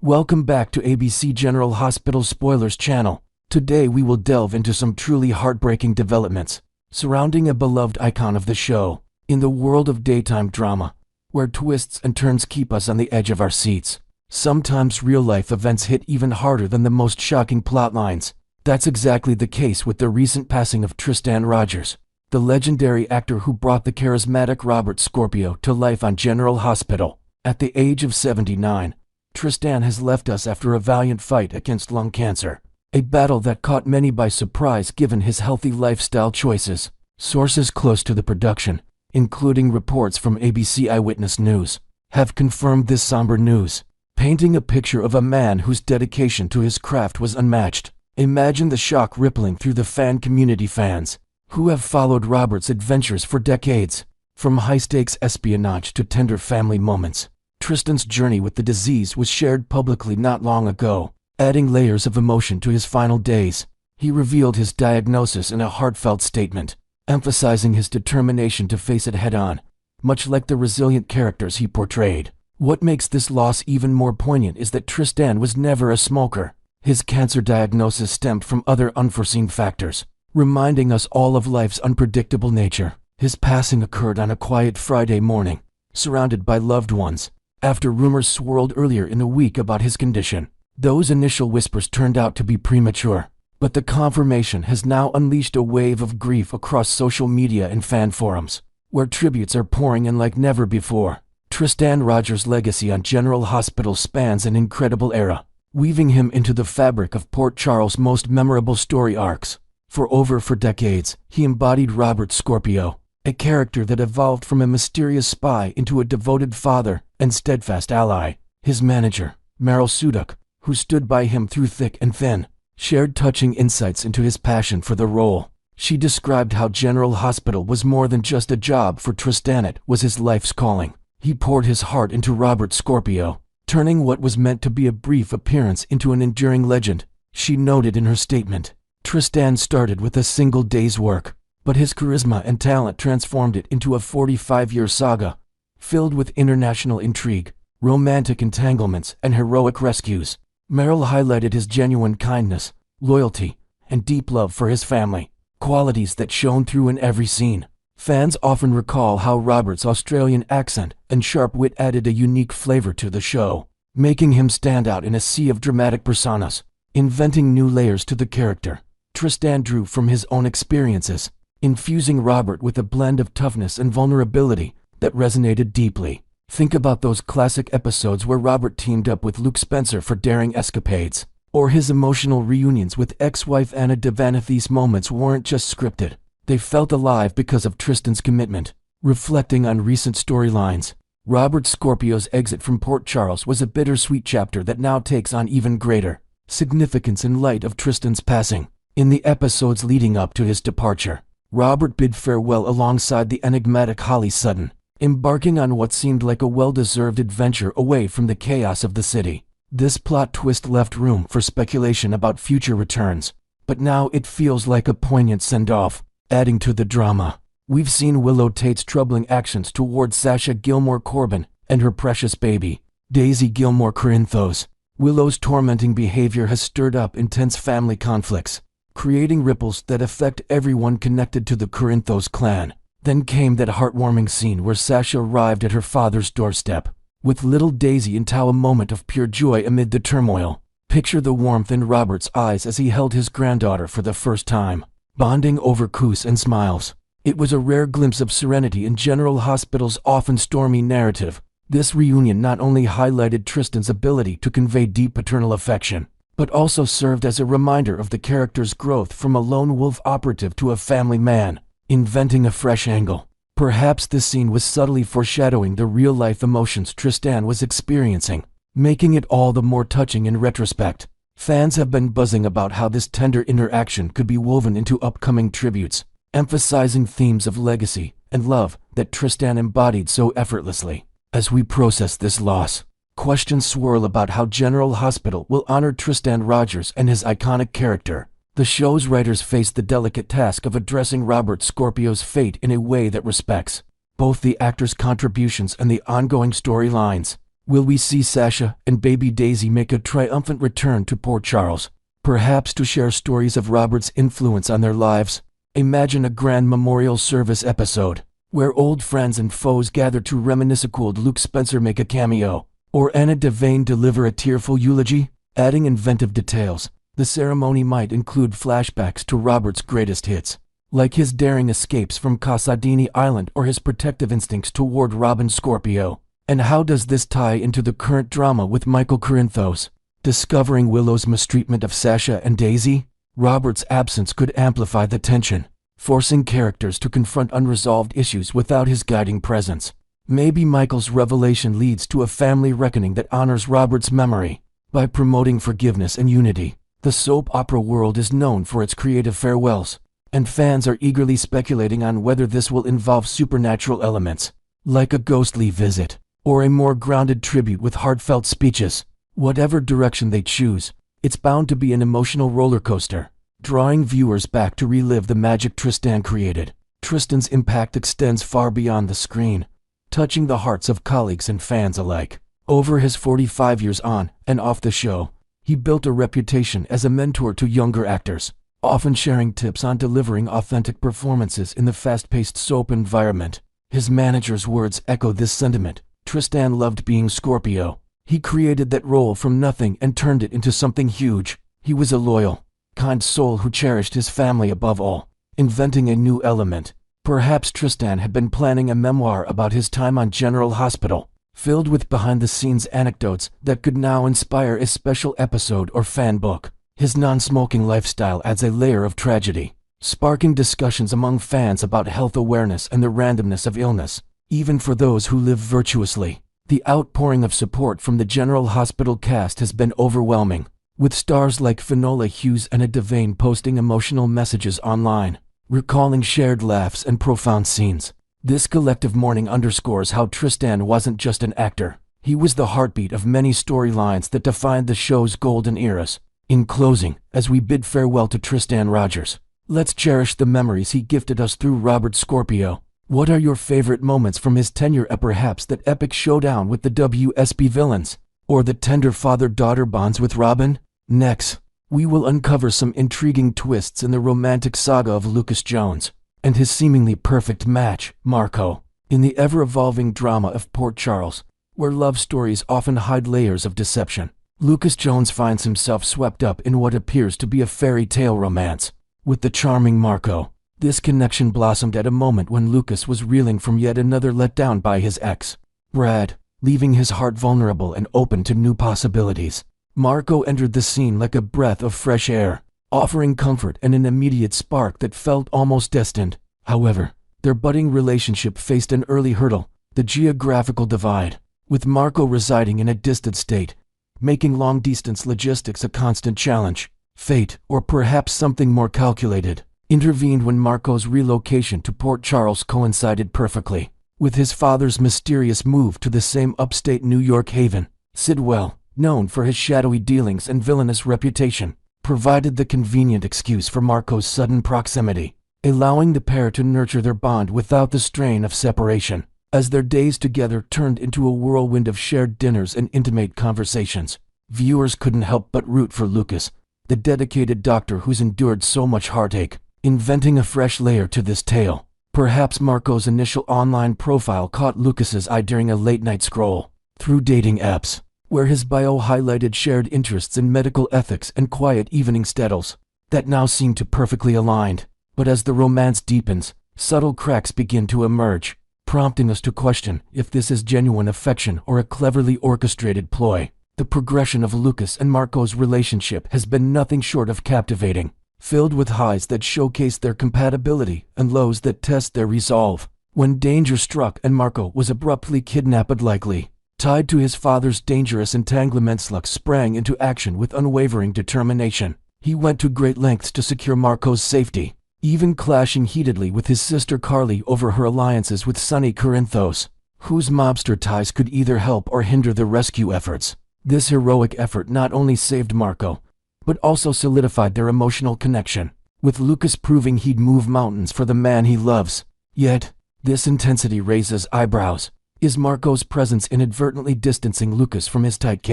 Welcome back to ABC General Hospital Spoilers channel. Today we will delve into some truly heartbreaking developments surrounding a beloved icon of the show. In the world of daytime drama, where twists and turns keep us on the edge of our seats, sometimes real-life events hit even harder than the most shocking plot lines. That's exactly the case with the recent passing of Tristan Rogers, the legendary actor who brought the charismatic Robert Scorpio to life on General Hospital. At the age of 79, Tristan has left us after a valiant fight against lung cancer, a battle that caught many by surprise given his healthy lifestyle choices. Sources close to the production, including reports from ABC Eyewitness News, have confirmed this somber news, painting a picture of a man whose dedication to his craft was unmatched. Imagine the shock rippling through the fan community, fans who have followed Robert's adventures for decades. From high-stakes espionage to tender family moments, Tristan's journey with the disease was shared publicly not long ago, adding layers of emotion to his final days. He revealed his diagnosis in a heartfelt statement, emphasizing his determination to face it head-on, much like the resilient characters he portrayed. What makes this loss even more poignant is that Tristan was never a smoker. His cancer diagnosis stemmed from other unforeseen factors, reminding us all of life's unpredictable nature. His passing occurred on a quiet Friday morning, surrounded by loved ones, after rumors swirled earlier in the week about his condition. Those initial whispers turned out to be premature, but the confirmation has now unleashed a wave of grief across social media and fan forums, where tributes are pouring in like never before. Tristan Rogers' legacy on General Hospital spans an incredible era, weaving him into the fabric of Port Charles' most memorable story arcs. For over 4 decades, he embodied Robert Scorpio, a character that evolved from a mysterious spy into a devoted father and steadfast ally. His manager, Meryl Suduk, who stood by him through thick and thin, shared touching insights into his passion for the role. She described how General Hospital was more than just a job for Tristan, it was his life's calling. He poured his heart into Robert Scorpio, turning what was meant to be a brief appearance into an enduring legend. She noted in her statement, "Tristan started with a single day's work, but his charisma and talent transformed it into a 45-year saga, filled with international intrigue, romantic entanglements, and heroic rescues." Meryl highlighted his genuine kindness, loyalty, and deep love for his family, qualities that shone through in every scene. Fans often recall how Robert's Australian accent and sharp wit added a unique flavor to the show, making him stand out in a sea of dramatic personas. Inventing new layers to the character, Tristan drew from his own experiences, infusing Robert with a blend of toughness and vulnerability that resonated deeply. Think about those classic episodes where Robert teamed up with Luke Spencer for daring escapades, or his emotional reunions with ex-wife Anna Devanna. These moments weren't just scripted, they felt alive because of Tristan's commitment. Reflecting on recent storylines, Robert Scorpio's exit from Port Charles was a bittersweet chapter that now takes on even greater significance in light of Tristan's passing. In the episodes leading up to his departure, Robert bid farewell alongside the enigmatic Holly Sutton, embarking on what seemed like a well-deserved adventure away from the chaos of the city. This plot twist left room for speculation about future returns, but now it feels like a poignant send-off. Adding to the drama, we've seen Willow Tate's troubling actions towards Sasha Gilmore Corbin and her precious baby, Daisy Gilmore Corinthos. Willow's tormenting behavior has stirred up intense family conflicts, creating ripples that affect everyone connected to the Corinthos clan. Then came that heartwarming scene where Sasha arrived at her father's doorstep, with little Daisy in tow, a moment of pure joy amid the turmoil. Picture the warmth in Robert's eyes as he held his granddaughter for the first time, bonding over coups and smiles. It was a rare glimpse of serenity in General Hospital's often stormy narrative. This reunion not only highlighted Tristan's ability to convey deep paternal affection, but also served as a reminder of the character's growth from a lone wolf operative to a family man. Inventing a fresh angle, perhaps this scene was subtly foreshadowing the real-life emotions Tristan was experiencing, making it all the more touching in retrospect. Fans have been buzzing about how this tender interaction could be woven into upcoming tributes, emphasizing themes of legacy and love that Tristan embodied so effortlessly. As we process this loss, questions swirl about how General Hospital will honor Tristan Rogers and his iconic character. The show's writers face the delicate task of addressing Robert Scorpio's fate in a way that respects both the actor's contributions and the ongoing storylines. Will we see Sasha and baby Daisy make a triumphant return to Port Charles, perhaps to share stories of Robert's influence on their lives? Imagine a grand memorial service episode, where old friends and foes gather to reminisce. Could Luke Spencer make a cameo, or Anna Devane deliver a tearful eulogy? Adding inventive details, the ceremony might include flashbacks to Robert's greatest hits, like his daring escapes from Casadini Island or his protective instincts toward Robin Scorpio. And how does this tie into the current drama with Michael Corinthos? Discovering Willow's mistreatment of Sasha and Daisy? Robert's absence could amplify the tension, forcing characters to confront unresolved issues without his guiding presence. Maybe Michael's revelation leads to a family reckoning that honors Robert's memory. By promoting forgiveness and unity, the soap opera world is known for its creative farewells, and fans are eagerly speculating on whether this will involve supernatural elements, like a ghostly visit, or a more grounded tribute with heartfelt speeches. Whatever direction they choose, it's bound to be an emotional roller coaster, drawing viewers back to relive the magic Tristan created. Tristan's impact extends far beyond the screen, touching the hearts of colleagues and fans alike. Over his 45 years on and off the show, he built a reputation as a mentor to younger actors, often sharing tips on delivering authentic performances in the fast-paced soap environment. His manager's words echo this sentiment. Tristan loved being Scorpio. He created that role from nothing and turned it into something huge. He was a loyal, kind soul who cherished his family above all. Inventing a new element. Perhaps Tristan had been planning a memoir about his time on General Hospital, filled with behind-the-scenes anecdotes that could now inspire a special episode or fan book. His non-smoking lifestyle adds a layer of tragedy, sparking discussions among fans about health awareness and the randomness of illness, even for those who live virtuously. The outpouring of support from the General Hospital cast has been overwhelming, with stars like Finola Hughes and Anna Devane posting emotional messages online, recalling shared laughs and profound scenes. This collective mourning underscores how Tristan wasn't just an actor. He was the heartbeat of many storylines that defined the show's golden eras. In closing, as we bid farewell to Tristan Rogers, let's cherish the memories he gifted us through Robert Scorpio. What are your favorite moments from his tenure? Perhaps that epic showdown with the WSB villains, or the tender father-daughter bonds with Robin? Next, we will uncover some intriguing twists in the romantic saga of Lucas Jones and his seemingly perfect match, Marco. In the ever-evolving drama of Port Charles, where love stories often hide layers of deception, Lucas Jones finds himself swept up in what appears to be a fairy tale romance with the charming Marco. This connection blossomed at a moment when Lucas was reeling from yet another letdown by his ex, Brad, leaving his heart vulnerable and open to new possibilities. Marco entered the scene like a breath of fresh air, offering comfort and an immediate spark that felt almost destined. However, their budding relationship faced an early hurdle: the geographical divide, with Marco residing in a distant state, making long-distance logistics a constant challenge. Fate, or perhaps something more calculated, intervened when Marco's relocation to Port Charles coincided perfectly with his father's mysterious move to the same upstate New York haven. Sidwell, known for his shadowy dealings and villainous reputation, provided the convenient excuse for Marco's sudden proximity, allowing the pair to nurture their bond without the strain of separation. As their days together turned into a whirlwind of shared dinners and intimate conversations, viewers couldn't help but root for Lucas, the dedicated doctor who's endured so much heartache. Inventing a fresh layer to this tale, perhaps Marco's initial online profile caught Lucas's eye during a late-night scroll through dating apps, where his bio highlighted shared interests in medical ethics and quiet evening stettles that now seem to perfectly aligned. But as the romance deepens, subtle cracks begin to emerge, prompting us to question if this is genuine affection or a cleverly orchestrated ploy. The progression of Lucas and Marco's relationship has been nothing short of captivating, filled with highs that showcase their compatibility and lows that test their resolve. When danger struck and Marco was abruptly kidnapped, likely tied to his father's dangerous entanglements, Luck sprang into action with unwavering determination. He went to great lengths to secure Marco's safety, even clashing heatedly with his sister Carly over her alliances with Sonny Corinthos, whose mobster ties could either help or hinder the rescue efforts. This heroic effort not only saved Marco, but also solidified their emotional connection, with Lucas proving he'd move mountains for the man he loves. Yet, this intensity raises eyebrows. Is Marco's presence inadvertently distancing Lucas from his tight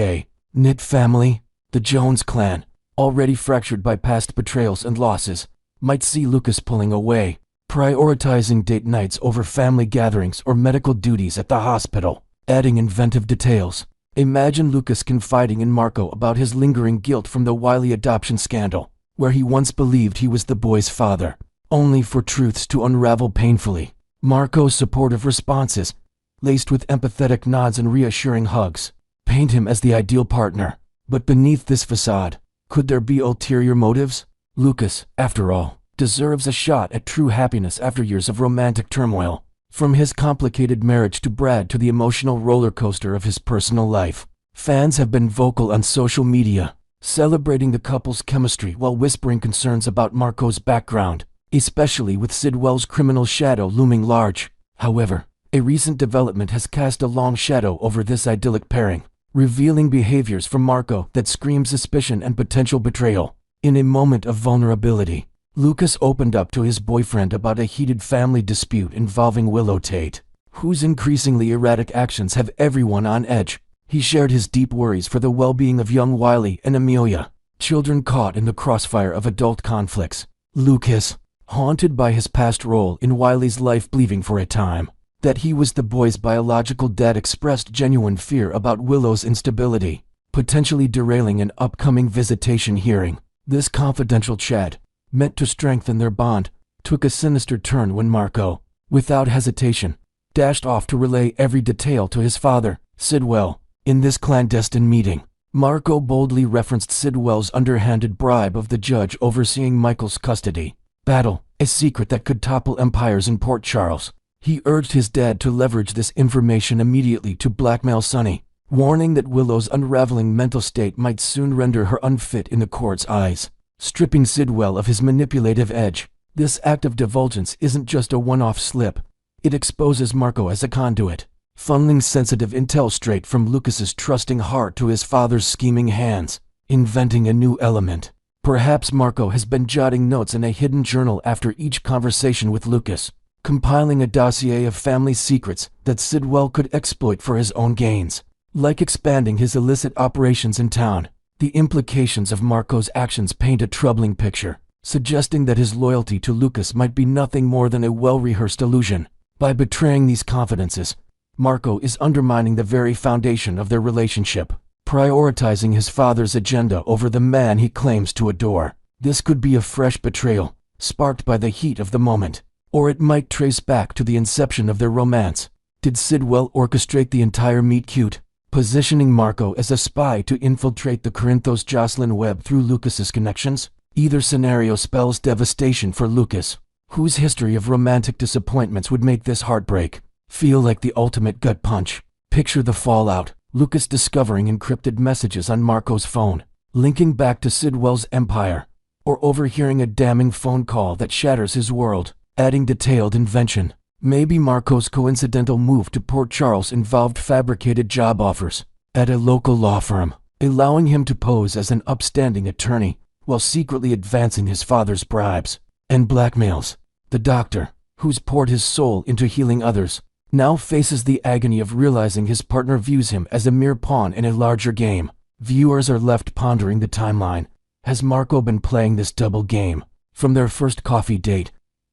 knit family? The Jones clan, already fractured by past betrayals and losses, might see Lucas pulling away, prioritizing date nights over family gatherings or medical duties at the hospital, adding inventive details. Imagine Lucas confiding in Marco about his lingering guilt from the Wiley adoption scandal, where he once believed he was the boy's father, only for truths to unravel painfully. Marco's supportive responses, laced with empathetic nods and reassuring hugs, paint him as the ideal partner. But beneath this facade, could there be ulterior motives? Lucas, after all, deserves a shot at true happiness after years of romantic turmoil. From his complicated marriage to Brad to the emotional roller coaster of his personal life, fans have been vocal on social media, celebrating the couple's chemistry while whispering concerns about Marco's background, especially with Sidwell's criminal shadow looming large. However, a recent development has cast a long shadow over this idyllic pairing, revealing behaviors from Marco that scream suspicion and potential betrayal. In a moment of vulnerability, Lucas opened up to his boyfriend about a heated family dispute involving Willow Tate, whose increasingly erratic actions have everyone on edge. He shared his deep worries for the well-being of young Wiley and Amelia, children caught in the crossfire of adult conflicts. Lucas, haunted by his past role in Wiley's life, believing for a time that he was the boy's biological dad, expressed genuine fear about Willow's instability, potentially derailing an upcoming visitation hearing. This confidential chat, meant to strengthen their bond, took a sinister turn when Marco, without hesitation, dashed off to relay every detail to his father, Sidwell. In this clandestine meeting, Marco boldly referenced Sidwell's underhanded bribe of the judge overseeing Michael's custody battle, a secret that could topple empires in Port Charles. He urged his dad to leverage this information immediately to blackmail Sonny, warning that Willow's unraveling mental state might soon render her unfit in the court's eyes. Stripping Sidwell of his manipulative edge, this act of divulgence isn't just a one-off slip. It exposes Marco as a conduit, funneling sensitive intel straight from Lucas's trusting heart to his father's scheming hands, inventing a new element. Perhaps Marco has been jotting notes in a hidden journal after each conversation with Lucas, compiling a dossier of family secrets that Sidwell could exploit for his own gains. Like expanding his illicit operations in town, the implications of Marco's actions paint a troubling picture, suggesting that his loyalty to Lucas might be nothing more than a well-rehearsed illusion. By betraying these confidences, Marco is undermining the very foundation of their relationship, prioritizing his father's agenda over the man he claims to adore. This could be a fresh betrayal, sparked by the heat of the moment, or it might trace back to the inception of their romance. Did Sidwell orchestrate the entire meet-cute, positioning Marco as a spy to infiltrate the Corinthos-Jocelyn web through Lucas's connections? Either scenario spells devastation for Lucas, whose history of romantic disappointments would make this heartbreak feel like the ultimate gut punch. Picture the fallout: Lucas discovering encrypted messages on Marco's phone, linking back to Sidwell's empire, or overhearing a damning phone call that shatters his world, adding detailed invention. Maybe Marco's coincidental move to Port Charles involved fabricated job offers at a local law firm, allowing him to pose as an upstanding attorney while secretly advancing his father's bribes and blackmails. The doctor, who's poured his soul into healing others, now faces the agony of realizing his partner views him as a mere pawn in a larger game. Viewers are left pondering the timeline. Has Marco been playing this double game from their first coffee date?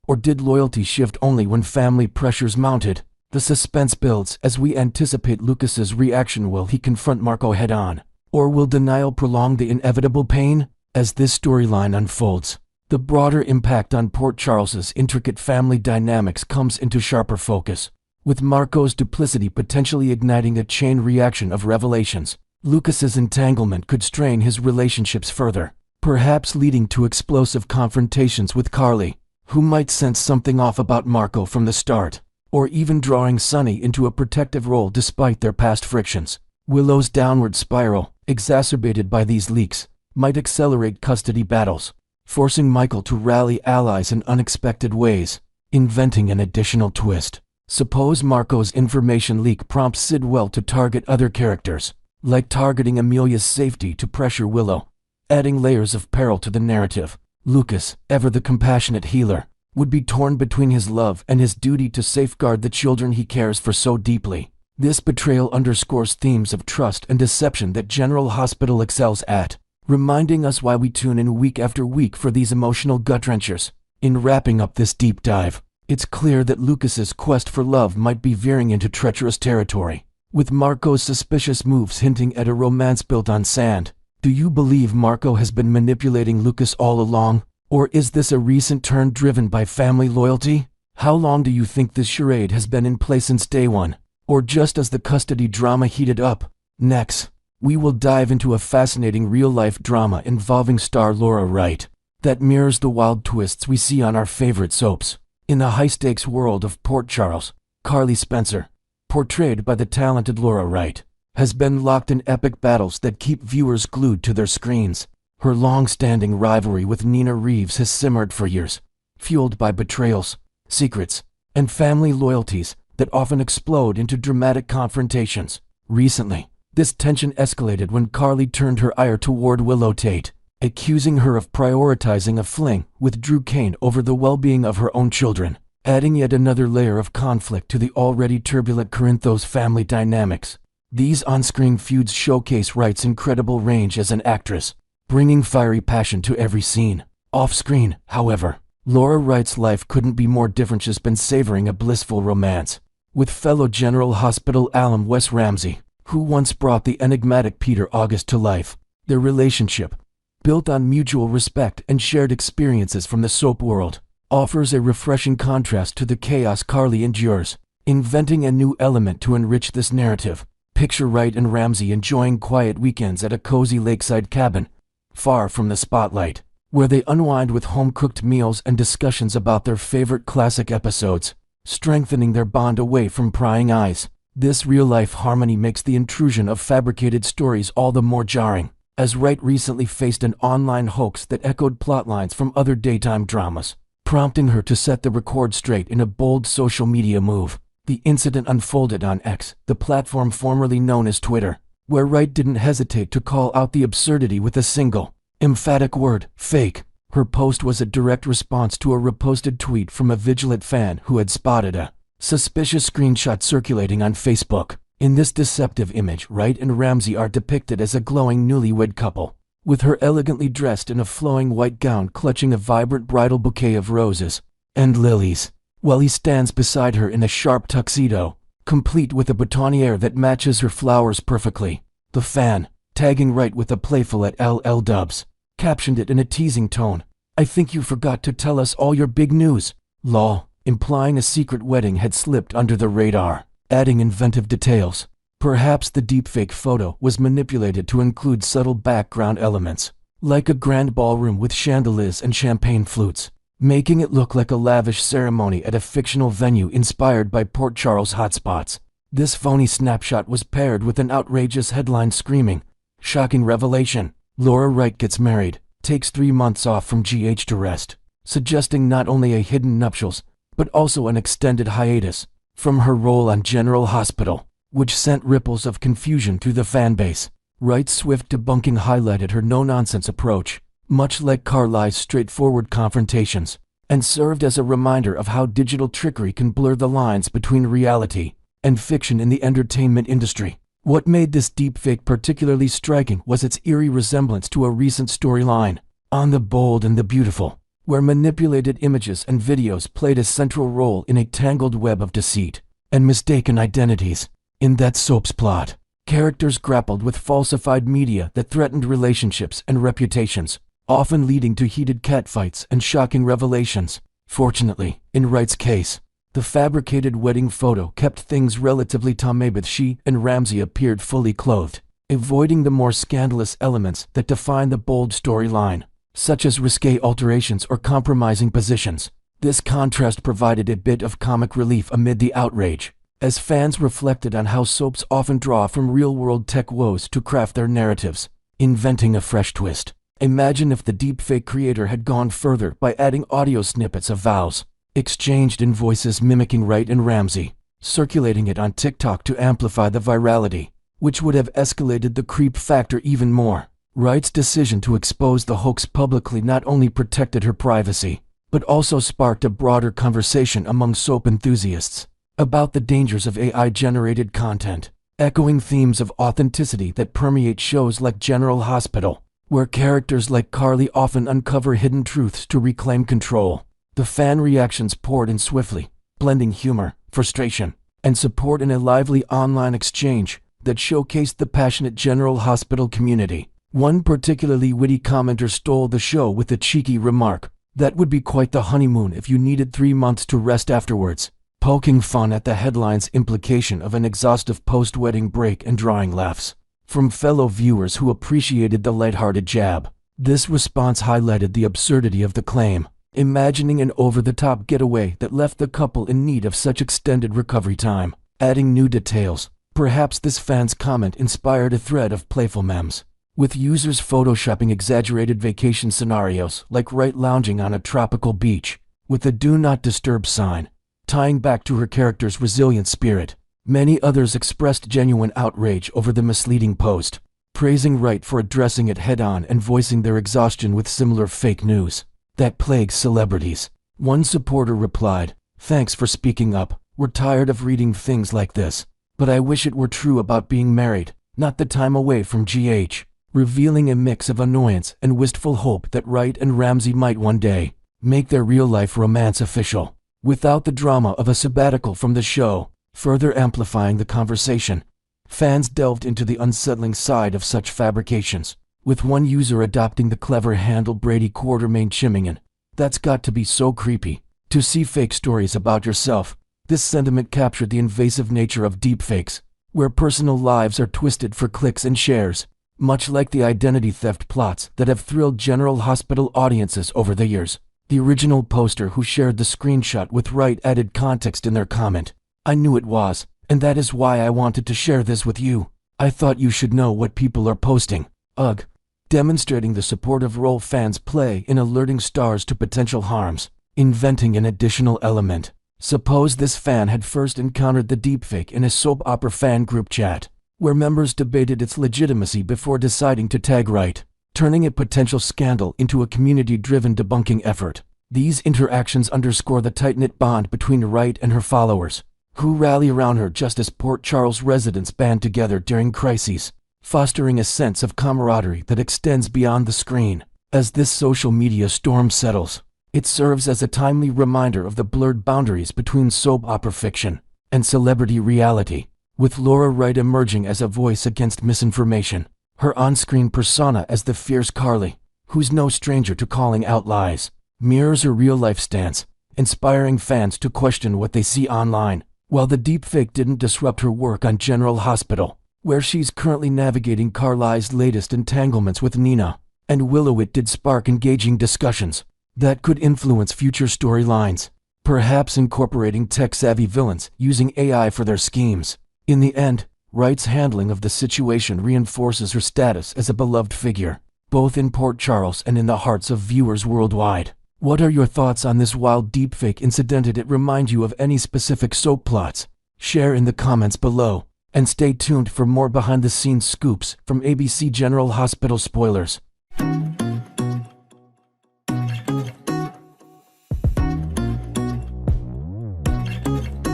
Or did loyalty shift only when family pressures mounted? The suspense builds as we anticipate Lucas's reaction. Will he confront Marco head-on? Or will denial prolong the inevitable pain? As this storyline unfolds, the broader impact on Port Charles's intricate family dynamics comes into sharper focus, with Marco's duplicity potentially igniting a chain reaction of revelations. Lucas's entanglement could strain his relationships further, perhaps leading to explosive confrontations with Carly, who might sense something off about Marco from the start, or even drawing Sonny into a protective role despite their past frictions. Willow's downward spiral, exacerbated by these leaks, might accelerate custody battles, forcing Michael to rally allies in unexpected ways, inventing an additional twist. Suppose Marco's information leak prompts Sidwell to target other characters, like targeting Amelia's safety to pressure Willow, adding layers of peril to the narrative. Lucas, ever the compassionate healer, would be torn between his love and his duty to safeguard the children he cares for so deeply. This betrayal underscores themes of trust and deception that General Hospital excels at, reminding us why we tune in week after week for these emotional gut-wrenchers. In wrapping up this deep dive, it's clear that Lucas's quest for love might be veering into treacherous territory, with Marco's suspicious moves hinting at a romance built on sand. Do you believe Marco has been manipulating Lucas all along, or is this a recent turn driven by family loyalty? How long do you think this charade has been in place since day one, or just as the custody drama heated up? Next, we will dive into a fascinating real-life drama involving star Laura Wright that mirrors the wild twists we see on our favorite soaps. In the high-stakes world of Port Charles, Carly Spencer, portrayed by the talented Laura Wright, has been locked in epic battles that keep viewers glued to their screens. Her long-standing rivalry with Nina Reeves has simmered for years, fueled by betrayals, secrets, and family loyalties that often explode into dramatic confrontations. Recently, this tension escalated when Carly turned her ire toward Willow Tate, accusing her of prioritizing a fling with Drew Kane over the well-being of her own children, adding yet another layer of conflict to the already turbulent Corinthos family dynamics. These on-screen feuds showcase Wright's incredible range as an actress, bringing fiery passion to every scene. Off-screen, however, Laura Wright's life couldn't be more different. She's been savoring a blissful romance with fellow General Hospital alum Wes Ramsey, who once brought the enigmatic Peter August to life. Their relationship, built on mutual respect and shared experiences from the soap world, offers a refreshing contrast to the chaos Carly endures, inventing a new element to enrich this narrative. Picture Wright and Ramsey enjoying quiet weekends at a cozy lakeside cabin, far from the spotlight, where they unwind with home-cooked meals and discussions about their favorite classic episodes, strengthening their bond away from prying eyes. This real-life harmony makes the intrusion of fabricated stories all the more jarring, as Wright recently faced an online hoax that echoed plotlines from other daytime dramas, prompting her to set the record straight in a bold social media move. The incident unfolded on X, the platform formerly known as Twitter, where Wright didn't hesitate to call out the absurdity with a single, emphatic word: fake. Her post was a direct response to a reposted tweet from a vigilant fan who had spotted a suspicious screenshot circulating on Facebook. In this deceptive image, Wright and Ramsey are depicted as a glowing newlywed couple, with her elegantly dressed in a flowing white gown clutching a vibrant bridal bouquet of roses and lilies, while he stands beside her in a sharp tuxedo, complete with a boutonniere that matches her flowers perfectly. The fan, tagging Wright with a playful @LL Dubs, captioned it in a teasing tone: "I think you forgot to tell us all your big news, lol," implying a secret wedding had slipped under the radar. Adding inventive details, perhaps the deepfake photo was manipulated to include subtle background elements, like a grand ballroom with chandeliers and champagne flutes, making it look like a lavish ceremony at a fictional venue inspired by Port Charles hotspots. This phony snapshot was paired with an outrageous headline screaming, "Shocking revelation! Laura Wright gets married, takes 3 months off from GH to rest," suggesting not only a hidden nuptials, but also an extended hiatus from her role on General Hospital, which sent ripples of confusion through the fanbase. Wright's swift debunking highlighted her no-nonsense approach, much like Carly's straightforward confrontations, and served as a reminder of how digital trickery can blur the lines between reality and fiction in the entertainment industry. What made this deepfake particularly striking was its eerie resemblance to a recent storyline, On the Bold and the Beautiful, where manipulated images and videos played a central role in a tangled web of deceit and mistaken identities. In that soap's plot, characters grappled with falsified media that threatened relationships and reputations, often leading to heated catfights and shocking revelations. Fortunately, in Wright's case, the fabricated wedding photo kept things relatively tame. She and Ramsey appeared fully clothed, avoiding the more scandalous elements that define the bold storyline, such as risque alterations or compromising positions. This contrast provided a bit of comic relief amid the outrage, as fans reflected on how soaps often draw from real-world tech woes to craft their narratives, inventing a fresh twist. Imagine if the deepfake creator had gone further by adding audio snippets of vows exchanged in voices mimicking Wright and Ramsey, circulating it on TikTok to amplify the virality, which would have escalated the creep factor even more. Wright's decision to expose the hoax publicly not only protected her privacy, but also sparked a broader conversation among soap enthusiasts. about the dangers of AI-generated content, echoing themes of authenticity that permeate shows like General Hospital, where characters like Carly often uncover hidden truths to reclaim control. The fan reactions poured in swiftly, blending humor, frustration, and support in a lively online exchange that showcased the passionate General Hospital community. One particularly witty commenter stole the show with a cheeky remark, "That would be quite the honeymoon if you needed 3 months to rest afterwards," poking fun at the headline's implication of an exhaustive post-wedding break and drawing laughs from fellow viewers who appreciated the lighthearted jab. This response highlighted the absurdity of the claim, imagining an over-the-top getaway that left the couple in need of such extended recovery time. Adding new details, perhaps this fan's comment inspired a thread of playful memes, with users photoshopping exaggerated vacation scenarios like Wright lounging on a tropical beach with a "Do Not Disturb" sign, tying back to her character's resilient spirit. Many others expressed genuine outrage over the misleading post, praising Wright for addressing it head-on and voicing their exhaustion with similar fake news that plagues celebrities. One supporter replied, "Thanks for speaking up. We're tired of reading things like this. But I wish it were true about being married, not the time away from GH," revealing a mix of annoyance and wistful hope that Wright and Ramsey might one day make their real-life romance official, without the drama of a sabbatical from the show. Further amplifying the conversation, fans delved into the unsettling side of such fabrications, with one user adopting the clever handle Brady Quartermain chimming in, "That's got to be so creepy, to see fake stories about yourself." This sentiment captured the invasive nature of deepfakes, where personal lives are twisted for clicks and shares, much like the identity theft plots that have thrilled General Hospital audiences over the years. The original poster who shared the screenshot with Wright added context in their comment, "I knew it was, and that is why I wanted to share this with you. I thought you should know what people are posting. Ugh," demonstrating the supportive role fans play in alerting stars to potential harms. Inventing an additional element. Suppose this fan had first encountered the deepfake in a soap opera fan group chat, where members debated its legitimacy before deciding to tag Wright, turning a potential scandal into a community-driven debunking effort. These interactions underscore the tight-knit bond between Wright and her followers, who rally around her just as Port Charles residents band together during crises, fostering a sense of camaraderie that extends beyond the screen. As this social media storm settles, it serves as a timely reminder of the blurred boundaries between soap opera fiction and celebrity reality, with Laura Wright emerging as a voice against misinformation, her on-screen persona as the fierce Carly, who's no stranger to calling out lies, mirrors her real-life stance, inspiring fans to question what they see online. While the deepfake didn't disrupt her work on General Hospital, where she's currently navigating Carly's latest entanglements with Nina and Willow, it did spark engaging discussions that could influence future storylines, perhaps incorporating tech-savvy villains using AI for their schemes. In the end, Wright's handling of the situation reinforces her status as a beloved figure, both in Port Charles and in the hearts of viewers worldwide. What are your thoughts on this wild deepfake incident? Did it remind you of any specific soap plots? Share in the comments below, and stay tuned for more behind-the-scenes scoops from ABC General Hospital spoilers.